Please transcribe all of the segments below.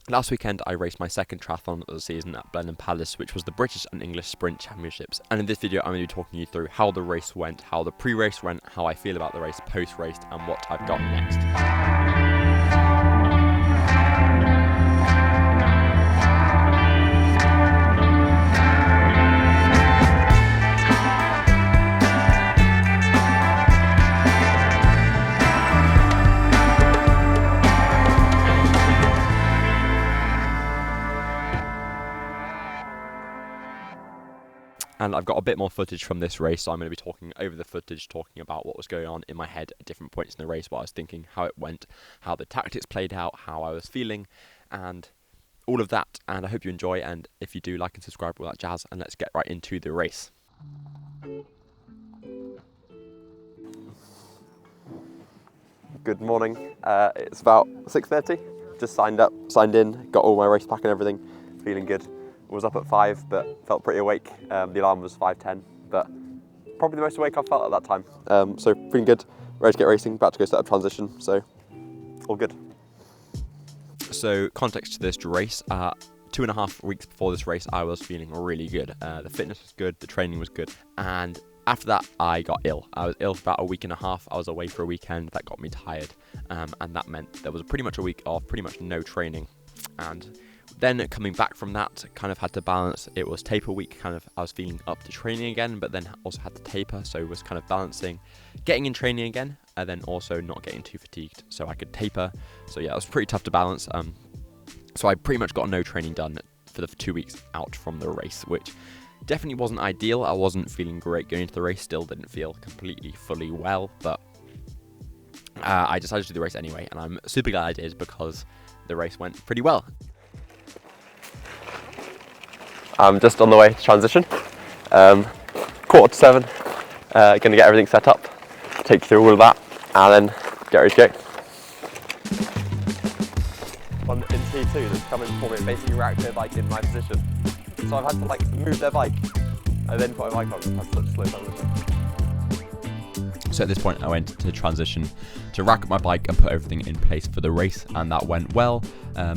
Last weekend I raced my second triathlon of the season at Blenheim Palace, which was the British and English Sprint Championships, and in this video I'm going to be talking you through how the race went, how the pre-race went, how I feel about the race post-race, and what I've got next. And I've got a bit more footage from this race, so I'm going to be talking over the footage, talking about what was going on in my head at different points in the race, what I was thinking, how it went, how the tactics played out, how I was feeling, and all of that. And I hope you enjoy, and if you do, like and subscribe, all that jazz, and let's get right into the race. Good morning. It's about 6:30. Just signed in, got all my race pack and everything, feeling good. Was up at 5, but felt pretty awake. The alarm was 5:10, but probably the most awake I've felt at that time. So feeling good, ready to get racing, about to go set up transition, so all good. So context to this race, 2.5 weeks before this race I was feeling really good. The fitness was good, the training was good, and after that I got ill. I was ill for about a week and a half. I was away for a weekend, that got me tired, and that meant there was pretty much a week of pretty much no training. And then coming back from that, kind of had to balance. It was taper week, kind of I was feeling up to training again, but then also had to taper, so was kind of balancing getting in training again, and then also not getting too fatigued so I could taper. So yeah, it was pretty tough to balance. So I pretty much got no training done for the 2 weeks out from the race, which definitely wasn't ideal. I wasn't feeling great going into the race, still didn't feel completely fully well, but I decided to do the race anyway, and I'm super glad I did because the race went pretty well. I'm just on the way to transition, 6:45, going to get everything set up, take you through all of that, and then get ready to go. One in T2 that's coming for me basically racked their bike in my position, so I've had to move their bike, and then put my bike on, I've had to slow transition. So at this point I went to transition to rack up my bike and put everything in place for the race, and that went well.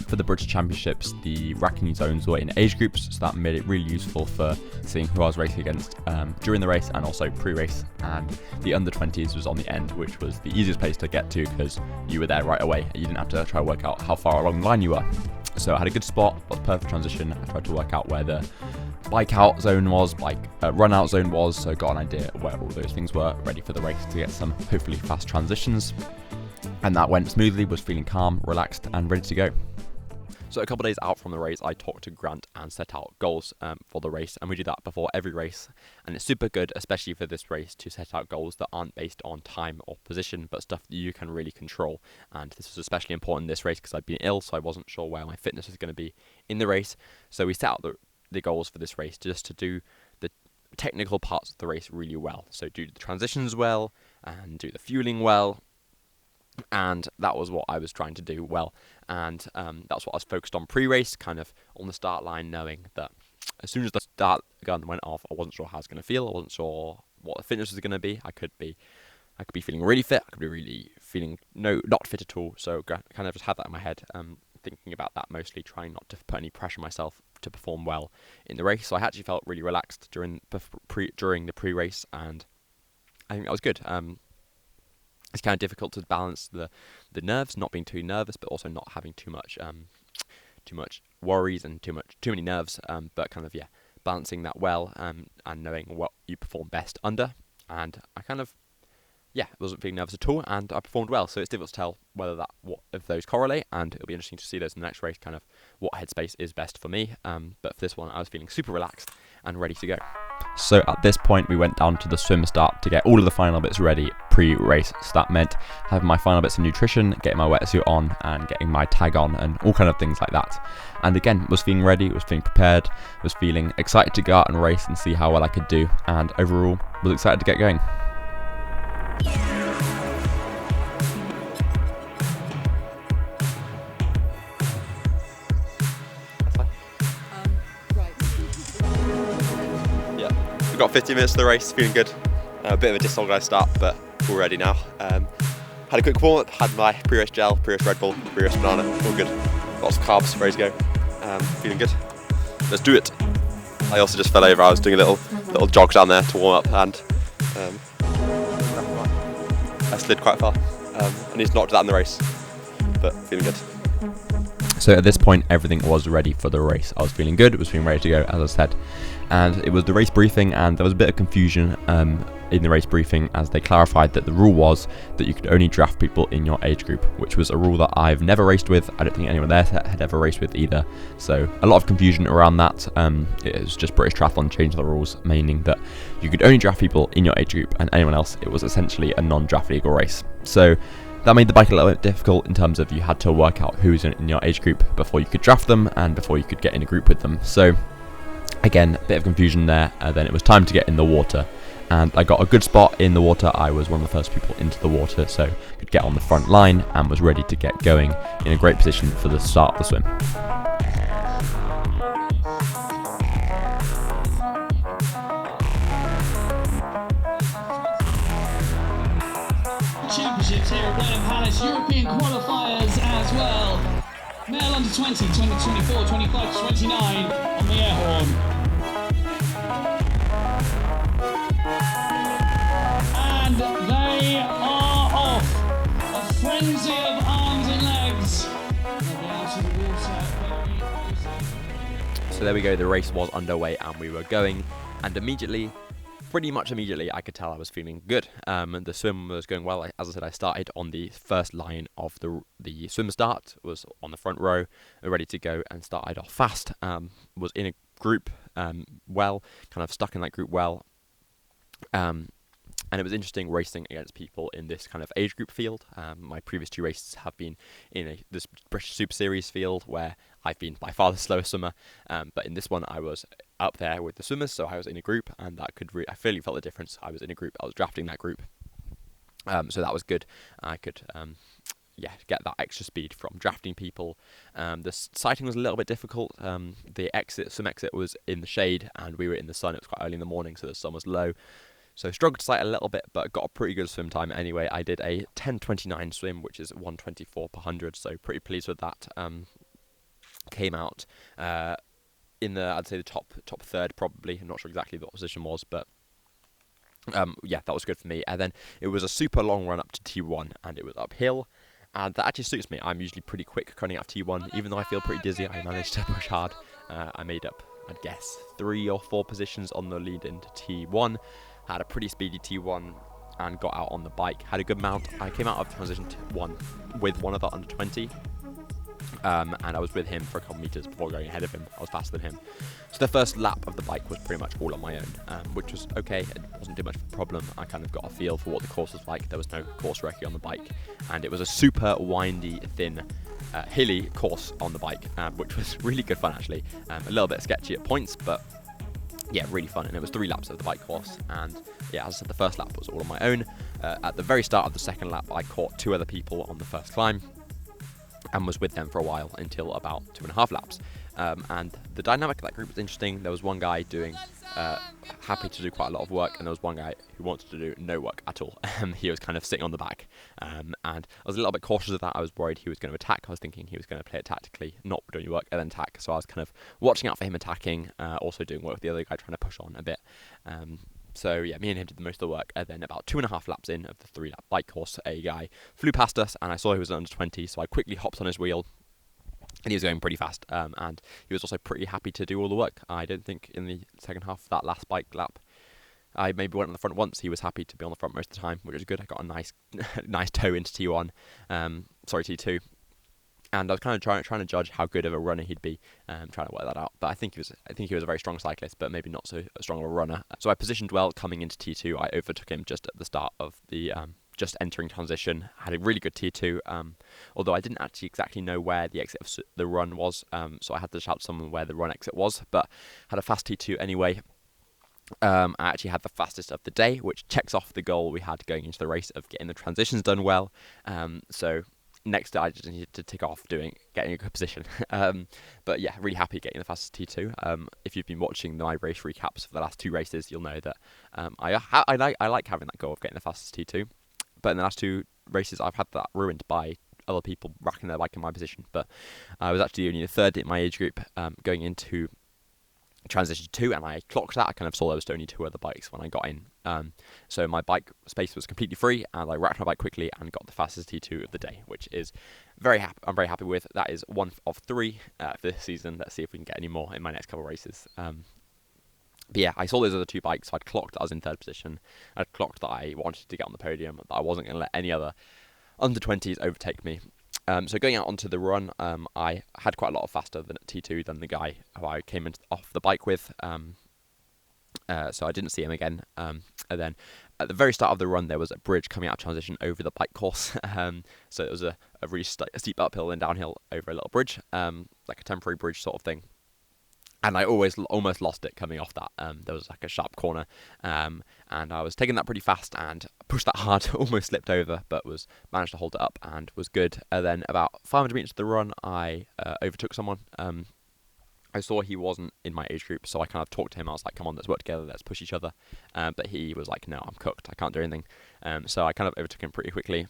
For the British Championships, the racking zones were in age groups, so that made it really useful for seeing who I was racing against during the race and also pre-race. And the under-20s was on the end, which was the easiest place to get to because you were there right away. You didn't have to try to work out how far along the line you were. So I had a good spot, got the perfect transition. I tried to work out where the bike out zone was, run out zone was, so got an idea of where all those things were, ready for the race to get some hopefully fast transitions. And that went smoothly, was feeling calm, relaxed, and ready to go. So a couple of days out from the race, I talked to Grant and set out goals for the race, and we do that before every race, and it's super good, especially for this race, to set out goals that aren't based on time or position, but stuff that you can really control. And this was especially important in this race because I'd been ill, so I wasn't sure where my fitness was going to be in the race. So we set out the goals for this race just to do the technical parts of the race really well. So do the transitions well, and do the fueling well, and that was what I was trying to do well, and that's what I was focused on pre-race, kind of on the start line, knowing that as soon as the start gun went off, I wasn't sure how I was going to feel, I wasn't sure what the fitness was going to be. I could be feeling really fit, I could be really feeling not fit at all, so kind of just had that in my head, thinking about that mostly, trying not to put any pressure on myself to perform well in the race. So I actually felt really relaxed during the pre-race, and I think that was good. It's kind of difficult to balance the nerves, not being too nervous, but also not having too much worries and too many nerves. But kind of balancing that well, and knowing what you perform best under. And I kind of wasn't feeling nervous at all, and I performed well. So it's difficult to tell whether if those correlate, and it'll be interesting to see those in the next race. Kind of what headspace is best for me. But for this one, I was feeling super relaxed and ready to go. So at this point we went down to the swim start to get all of the final bits ready pre-race. So that meant having my final bits of nutrition, getting my wetsuit on, and getting my tag on, and all kind of things like that. And again, was feeling ready, was feeling prepared, was feeling excited to go out and race and see how well I could do, and overall was excited to get going. We've got 50 minutes to the race, feeling good. A bit of a disorganised start, but all ready now. Had a quick warm-up, had my pre-race gel, pre-race Red Bull, pre-race banana, all good. lots of carbs, ready to go. Feeling good. Let's do it. I also just fell over. I was doing a little jog down there to warm up, and I slid quite far. I need to not do that in the race, but feeling good. So at this point, everything was ready for the race. I was feeling good, was feeling ready to go, as I said. And it was the race briefing, and there was a bit of confusion in the race briefing as they clarified that the rule was that you could only draft people in your age group, which was a rule that I've never raced with. I don't think anyone there had ever raced with either. So a lot of confusion around that. It was just British Triathlon changed the rules, meaning that you could only draft people in your age group, and anyone else, it was essentially a non-draft legal race. So that made the bike a little bit difficult in terms of you had to work out who's in your age group before you could draft them and before you could get in a group with them. So again, a bit of confusion there. Then it was time to get in the water, and I got a good spot in the water. I was one of the first people into the water, so could get on the front line and was ready to get going in a great position for the start of the swim. Championships here at Blenheim Palace, European qualifiers as well. Male under 20, 2024, 25 to 29 on the air horn. And they are off. A frenzy of arms and legs. They'll be out of the water. So there we go, the race was underway and we were going, and pretty much immediately, I could tell I was feeling good. The swim was going well. As I said, I started on the first line of the swim start, was on the front row, ready to go, and started off fast. Was in a group well, kind of stuck in that group well. And it was interesting racing against people in this kind of age group field. My previous two races have been in this British Super Series field where I've been by far the slowest swimmer. But in this one, I was up there with the swimmers, so I was in a group, and that I really felt the difference. I was in a group, I was drafting that group. So that was good. I could get that extra speed from drafting people. The sighting was a little bit difficult. The swim exit was in the shade, and we were in the sun. It was quite early in the morning, so the sun was low. So struggled to sight a little bit, but got a pretty good swim time anyway. I did a 10:29 swim, which is 1:24 per 100, so pretty pleased with that. Came out in I'd say the top third probably. I'm not sure exactly what position was, but that was good for me. And then it was a super long run up to T1, and it was uphill, and that actually suits me. I'm usually pretty quick running out of T1, even though I feel pretty dizzy. I managed to push hard. I made up, I'd guess, 3 or 4 positions on the lead into T1. Had a pretty speedy T1 and got out on the bike. Had a good mount. I came out of transition T1 with one other under 20. And I was with him for a couple meters before going ahead of him. I was faster than him. So the first lap of the bike was pretty much all on my own, which was okay. It wasn't too much of a problem. I kind of got a feel for what the course was like. There was no course recce on the bike. And it was a super windy, thin, hilly course on the bike, which was really good fun actually. A little bit sketchy at points, but yeah, really fun. And it was 3 laps of the bike course, and yeah, as I said, the first lap was all on my own. At the very start of the second lap, I caught 2 other people on the first climb and was with them for a while until about 2.5 laps. And the dynamic of that group was interesting. There was one guy doing happy to do quite a lot of work, and there was one guy who wanted to do no work at all. He was kind of sitting on the back, and I was a little bit cautious of that. I was worried he was going to attack. I was thinking he was going to play it tactically, not doing your work and then attack. So I was kind of watching out for him attacking, also doing work with the other guy, trying to push on a bit. So yeah, me and him did the most of the work, and then about 2.5 laps in of the 3-lap bike course, a guy flew past us, and I saw he was under 20, so I quickly hopped on his wheel, and he was going pretty fast, and he was also pretty happy to do all the work. I don't think in the second half of that last bike lap, I maybe went on the front once. He was happy to be on the front most of the time, which was good. I got a nice toe into T2. And I was kind of trying to judge how good of a runner he'd be, trying to work that out. But I think he was a very strong cyclist, but maybe not so strong of a runner. So I positioned well coming into T2. I overtook him just at the start of the just entering transition. Had a really good T2, although I didn't actually exactly know where the exit of the run was, so I had to shout to someone where the run exit was. But had a fast T2 anyway. I actually had the fastest of the day, which checks off the goal we had going into the race of getting the transitions done well. So next, I just needed to tick off getting a good position. But yeah, really happy getting the fastest T2. If you've been watching my race recaps for the last 2 races, you'll know that I like having that goal of getting the fastest T2. But in the last 2 races, I've had that ruined by other people racking their bike in my position, but I was actually only the third in my age group going into transition 2, and I clocked that. I kind of saw there was only 2 other bikes when I got in, so my bike space was completely free, and I racked my bike quickly and got the fastest T2 of the day, which is I'm very happy with. That is 1 of 3 for this season. Let's see if we can get any more in my next couple of races. But yeah, I saw those other 2 bikes, so I'd clocked that I was in 3rd position. I'd clocked that I wanted to get on the podium, that I wasn't going to let any other under 20s overtake me. So going out onto the run, I had quite a lot of faster than T2 than the guy who I came off the bike with. So I didn't see him again. And then at the very start of the run, there was a bridge coming out of transition over the bike course. So it was a really steep uphill and downhill over a little bridge, like a temporary bridge sort of thing. And I almost lost it coming off that. There was like a sharp corner, and I was taking that pretty fast and pushed that hard, almost slipped over, but managed to hold it up and was good. And then about 500 meters of the run, I overtook someone. I saw he wasn't in my age group, so I kind of talked to him. I was like, come on, let's work together, let's push each other. But he was like, no, I'm cooked, I can't do anything. So I kind of overtook him pretty quickly.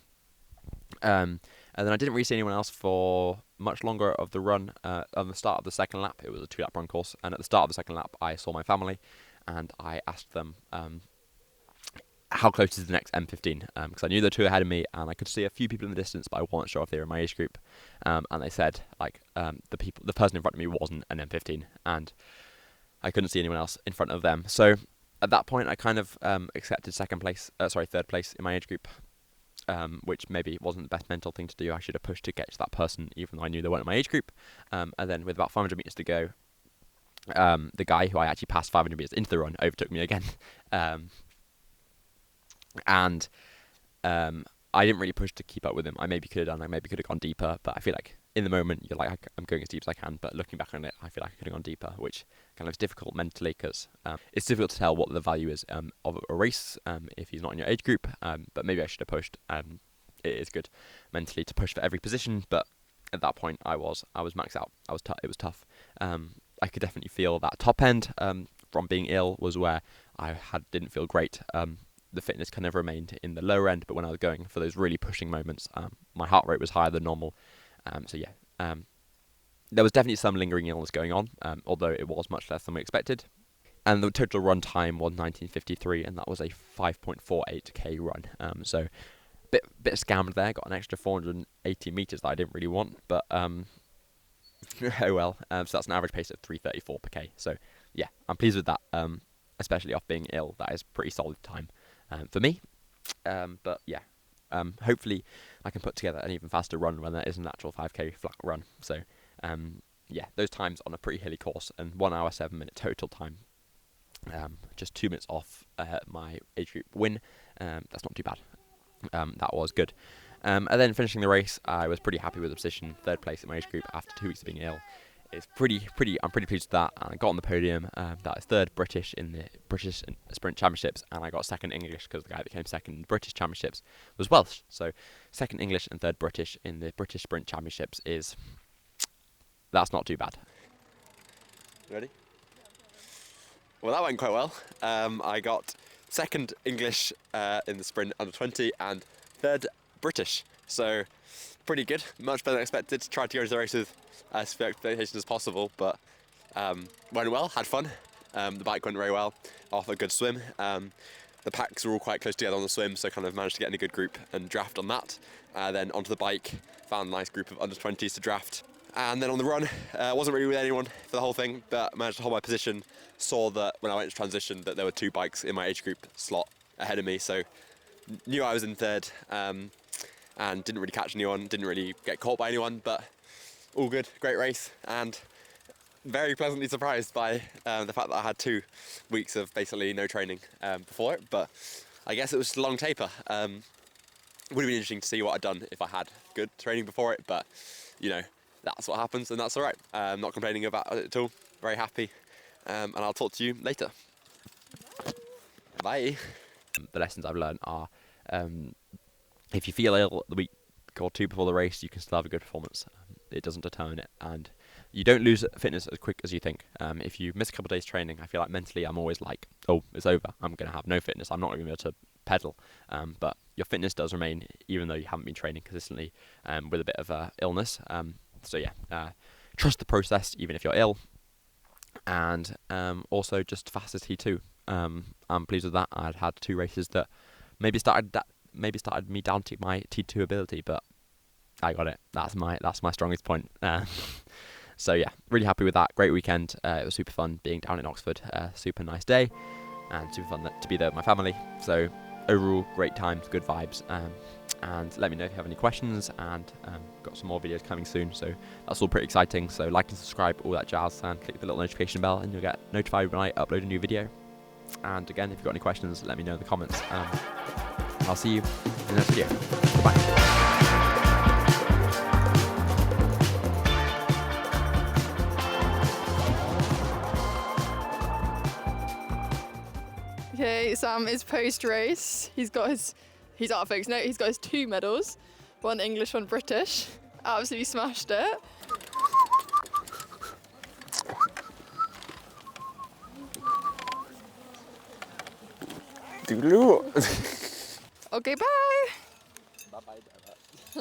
And then I didn't really see anyone else for much longer of the run. On the start of the second lap, it was a 2-lap run course, and at the start of the second lap, I saw my family, and I asked them how close is the next M15, because I knew the 2 ahead of me, and I could see a few people in the distance, but I wasn't sure if they were in my age group. And they said like the person in front of me wasn't an M15, and I couldn't see anyone else in front of them. So at that point, I kind of accepted third place in my age group. Which maybe wasn't the best mental thing to do. I should have pushed to get to that person, even though I knew they weren't in my age group. And then with about 500 meters to go, the guy who I actually passed 500 meters into the run overtook me again. And I didn't really push to keep up with him. I maybe could have done. I maybe could have gone deeper, but I feel like in the moment you're like, I'm going as deep as I can. But looking back on it, I feel like I could have gone deeper, which kind of is difficult mentally, because it's difficult to tell what the value is of a race if he's not in your age group. But maybe I should have pushed. It is good mentally to push for every position, but at that point I was maxed out. It was tough. I could definitely feel that top end from being ill was where I didn't feel great. The fitness kind of remained in the lower end, but when I was going for those really pushing moments, my heart rate was higher than normal. There was definitely some lingering illness going on, although it was much less than we expected. And the total run time was 19:53, and that was a 5.48k run. So bit scammed there. Got an extra 480 meters that I didn't really want, but oh well. So that's an average pace of 3:34 per k. So yeah, I'm pleased with that. Especially off being ill, that is pretty solid time for me. But yeah. Hopefully I can put together an even faster run when there is an actual 5k flat run. So yeah, those times on a pretty hilly course, and 1 hour 7 minute total time, just 2 minutes off my age group win. That's not too bad. That was good. And then finishing the race, I was pretty happy with the position, 3rd place in my age group after 2 weeks of being ill. I'm pretty pleased with that. And I got on the podium. That is 3rd British in the British Sprint Championships, and I got 2nd English because the guy that came 2nd in the British Championships was Welsh. So 2nd English and 3rd British in the British Sprint Championships that's not too bad. Ready? Well, that went quite well. I got 2nd English in the sprint under 20 and 3rd British. So pretty good, much better than expected. Tried to go into the race with as few expectations as possible, but went well, had fun. The bike went very well, off a good swim. The packs were all quite close together on the swim, so kind of managed to get in a good group and draft on that. Then onto the bike, found a nice group of under 20s to draft. And then on the run, wasn't really with anyone for the whole thing, but managed to hold my position. Saw that when I went to transition that there were 2 bikes in my age group slot ahead of me, so knew I was in 3rd, and didn't really catch anyone, didn't really get caught by anyone, but all good, great race, and very pleasantly surprised by the fact that I had 2 weeks of basically no training before it, but I guess it was a long taper. Would have been interesting to see what I'd done if I had good training before it, but you know, that's what happens, and that's all right. I'm not complaining about it at all. Very happy, and I'll talk to you later. Bye. The lessons I've learned are, if you feel ill the week or 2 before the race, you can still have a good performance. It doesn't determine it, and you don't lose fitness as quick as you think. If you miss a couple of days training, I feel like mentally I'm always like, oh, it's over. I'm going to have no fitness. I'm not going to be able to pedal. But your fitness does remain, even though you haven't been training consistently with a bit of illness. So yeah, trust the process, even if you're ill. And also just fastest T2. I'm pleased with that. I'd had 2 races that maybe started me doubting my T2 ability, but I got it. That's my strongest point. So yeah, really happy with that. Great weekend. It was super fun being down in Oxford. Super nice day, and super fun to be there with my family. So overall, great times, good vibes. And let me know if you have any questions, and got some more videos coming soon, so that's all pretty exciting. So like and subscribe, all that jazz, and click the little notification bell and you'll get notified when I upload a new video. And again, if you've got any questions, let me know in the comments. I'll see you in the next video. Bye. Okay, Sam is post-race. He's out of focus. No, he's got his 2 medals, 1 English, 1 British. Absolutely smashed it. Okay, bye. Bye-bye.